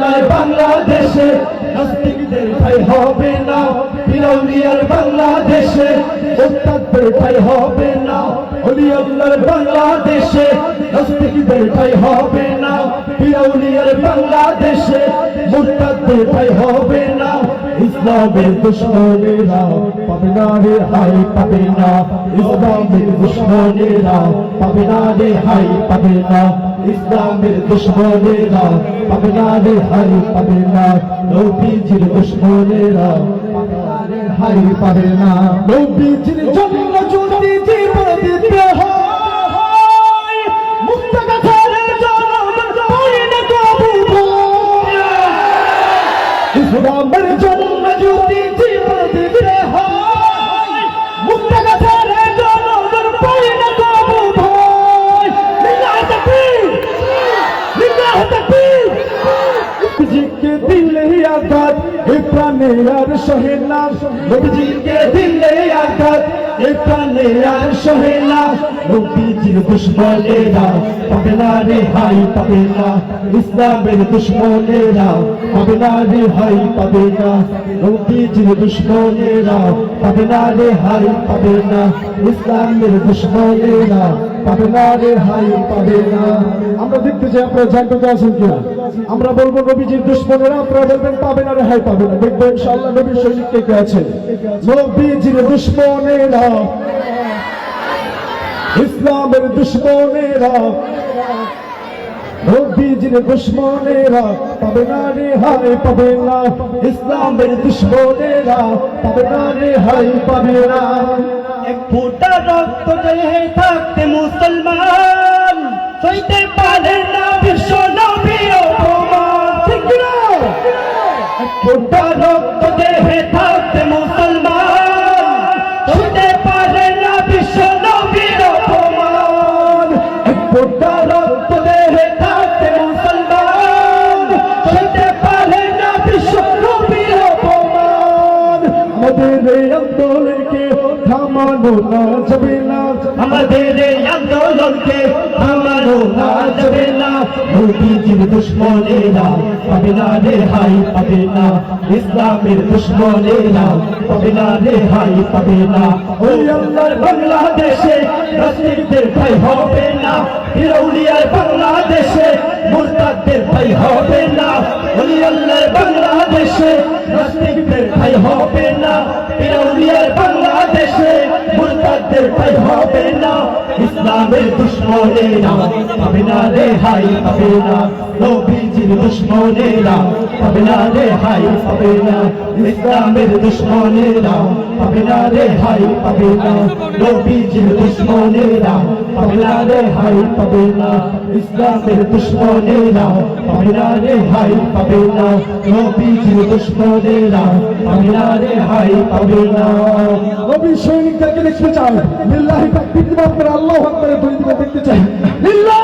আউলিয়ার বাংলাদেশে নাস্তিকদের ঠাই হবে না, পীর আউলিয়ার বাংলাদেশে মুরতাদদের ঠাই হবে না। আউলিয়ার বাংলাদেশে নাস্তিকদের ঠাই হবে না, পীর আউলিয়ার বাংলাদেশে মুরতাদদের ঠাই হবে না। ইসলামের দুশমনেরা পাবে না রে হাই পাবে না, ইসলামের দুশমনেরা পাবে না রে হাই পাবে না, ইসলামের দুশমনেরা পাবে না রে হাই পাবে না, নবীজির দুশমনেরা পাবে না রে হাই পাবে না। নবীজির জন্য যদি জীবন দিতে হয়, মুক্তগাছার জনগণ পড়ে না কবু ভয়। ইসলামের জন্য যদি জীবন দিতে হয়, মুক্তগাছার জনগণ পড়ে না কবু ভয়। লিল্লাহি তাকবীর, লিল্লাহি তাকবীর। নবীজিকে দিলে আঘাত এ প্রাণে আর সহে না, নবীজিকে দিলে আঘাত এ প্রাণে আর সহে না। নবীজির দুশমনেরা পাবে না রে হাই পাবে না, ইসলামের দুশমনেরা পাবে না রে হাই পাবে না, নবীজির দুশমনেরা পাবে না রে হাই পাবে না, ইসলামের দুশমনেরা পাবে না রে হাই পাবে না। আমরা দেখতে চাই আপনারা জানতে আছেন কিনা। আমরা বলবো নবীজির দুশমনেরা, আপনারা বলবেন পাবে না রে হাই পাবে না। দেখবো ইনশাআল্লাহ নবীর সৈনিক কে কে আছে। নবীজির দুশমনেরা, ইসলামের দুশমনেরা, নবীজির দুশমনেরা পাবে না রে হাই পাবে না, ইসলামের দুশমনেরা পাবে না রে হাই পাবে না। এক ফোঁটা রক্ত দেহে থাকতে মুসলমান সইতে পারে না বিশ্ব নবীর অপমান। ঠিক না? এক ফোঁটা রক্ত দেহে থাকতে মুসলমান সইতে পারে না বিশ্ব নবীর অপমান। এক ফোঁটা রক্ত দেহে থাকতে মুসলমান সইতে পারে না বিশ্ব নবীর অপমান। আমাদের এই আন্দোলনকে থামানো না যাবে না, আমাদের এই আন্দোলনকে থামানো না যাবে না। নবীজির দুশমনেরা পাবে না রে হাই পাবে না, ইসলামের দুশমনেরা পাবে না রে হাই পাবে না। ওই আল্লাহর বাংলাদেশে নাস্তিকদের ঠাই হবে না, পীর আউলিয়ার বাংলাদেশে মুরতাদদের ঠাই হবে না। ওই আল্লাহর বাংলাদেশে নাস্তিকদের ঠাই হবে না, পীর আউলিয়ার বাংলাদেশে মুরতাদদের ঠাই হবে না। ইসলামের দুশমনেরা পাবে না রে হাই পাবে না, নবীজির দুশমনেরা পাবে না রে হাই পাবে না, ইসলামের দুশমনেরা পাবে না রে হাই পাবে না, নবীজির দুশমনেরা পাবে না রে হাই পাবে না, ইসলামের দুশমনেরা পাবে না রে হাই পাবে না, নবীজির দুশমনেরা পাবে না রে হাই পাবে না। নবী সৈনিকদেরকে দেখতে চাই, লিল্লাহি তাকবীর, আপনারা আল্লাহু আকবার বলে দেখতে চাই। লিল্লাহ